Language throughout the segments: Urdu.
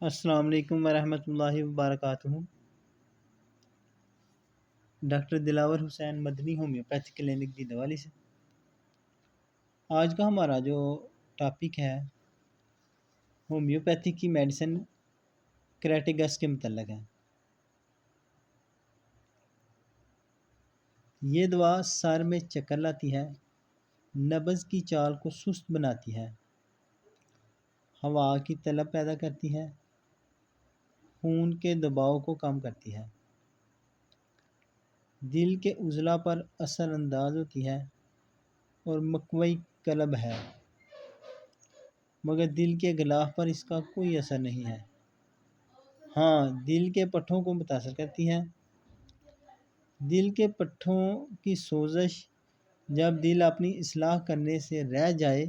السلام علیکم ورحمۃ اللہ وبرکاتہ۔ ڈاکٹر دلاور حسین مدنی ہومیوپیتھی کلینک دی دوالی سے آج کا ہمارا جو ٹاپک ہے ہومیوپیتھی کی میڈیسن کریٹیگس کے متعلق ہے۔ یہ دوا سر میں چکر لاتی ہے، نبض کی چال کو سست بناتی ہے، ہوا کی طلب پیدا کرتی ہے، خون کے دباؤ کو کم کرتی ہے، دل کے عضلہ پر اثر انداز ہوتی ہے اور مکوئی قلب ہے، مگر دل کے غلاف پر اس کا کوئی اثر نہیں ہے۔ ہاں، دل کے پٹھوں کو متاثر کرتی ہے۔ دل کے پٹھوں کی سوزش جب دل اپنی اصلاح کرنے سے رہ جائے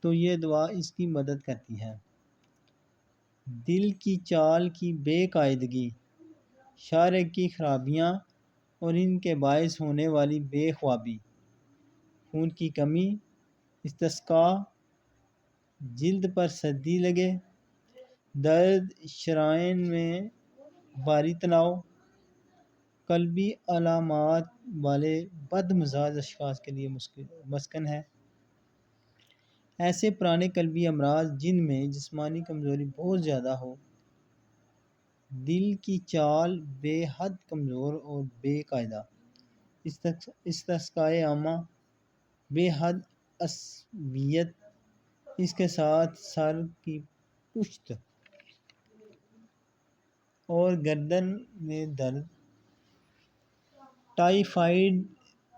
تو یہ دوا اس کی مدد کرتی ہے۔ دل کی چال کی بے قاعدگی، شارع کی خرابیاں اور ان کے باعث ہونے والی بے خوابی، خون کی کمی، استسقاء، جلد پر سردی لگے، درد شرائین میں بھاری تناؤ، قلبی علامات والے بد مزاج اشخاص کے لیے مسکن ہے۔ ایسے پرانے قلبی امراض جن میں جسمانی کمزوری بہت زیادہ ہو، دل کی چال بے حد کمزور اور بے قاعدہ، استسقاء عامہ، بے حد عصبیت، اس کے ساتھ سر کی پشت اور گردن میں درد، ٹائیفائڈ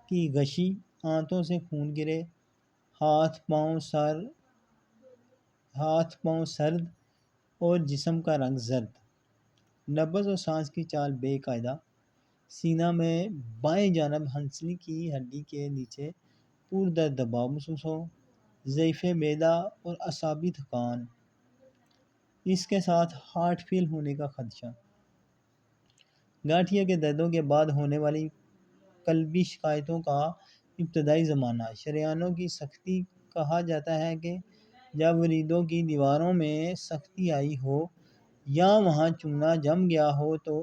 کی غشی، آنتوں سے خون گرے، ہاتھ پاؤں سرد اور جسم کا رنگ زرد، نبض اور سانس کی چال بے قاعدہ، سینہ میں بائیں جانب ہنسلی کی ہڈی کے نیچے پردرد دباؤ محسوس ہو، ضعیف معدہ اور اعصابی تھکان، اس کے ساتھ ہارٹ فیل ہونے کا خدشہ، گاٹھیا کے دردوں کے بعد ہونے والی قلبی شکایتوں کا ابتدائی زمانہ، شریانوں کی سختی۔ کہا جاتا ہے کہ جب وریدوں کی دیواروں میں سختی آئی ہو یا وہاں چونا جم گیا ہو تو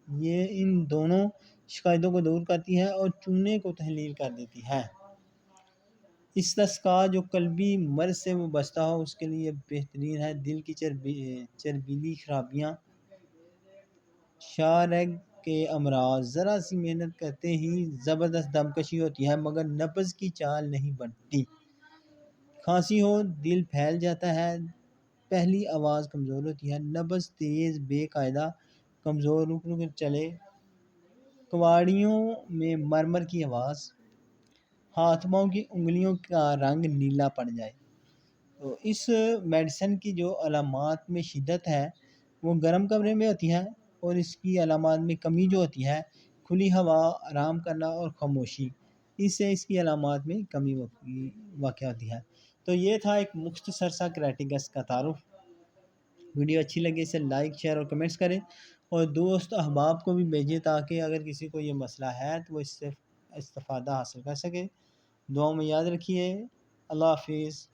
یہ ان دونوں شکایتوں کو دور کرتی ہے اور چونے کو تحلیل کر دیتی ہے۔ استسقاء جو قلبی مرض سے وابستہ ہو اس کے لیے بہترین ہے۔ دل کی چربیلی خرابیاں، شارع کے امراض، ذرا سی محنت کرتے ہی زبردست دم کشی ہوتی ہے مگر نبض کی چال نہیں بڑھتی، کھانسی ہو دل پھیل جاتا ہے، پہلی آواز کمزور ہوتی ہے، نبض تیز بے قاعدہ کمزور، رک رک چلے، کواڑیوں میں مرمر کی آواز، ہاتھ پاؤں کی انگلیوں کا رنگ نیلا پڑ جائے۔ تو اس میڈیسن کی جو علامات میں شدت ہے وہ گرم کمرے میں ہوتی ہے، اور اس کی علامات میں کمی جو ہوتی ہے کھلی ہوا، آرام کرنا اور خاموشی، اس سے اس کی علامات میں کمی واقع ہوتی ہے۔ تو یہ تھا ایک مختصر سا کریٹیگس کا تعارف۔ ویڈیو اچھی لگے اسے لائک، شیئر اور کمنٹس کریں، اور دوست احباب کو بھی بھیجیں تاکہ اگر کسی کو یہ مسئلہ ہے تو وہ اس سے استفادہ حاصل کر سکے۔ دعاؤں میں یاد رکھیے۔ اللہ حافظ۔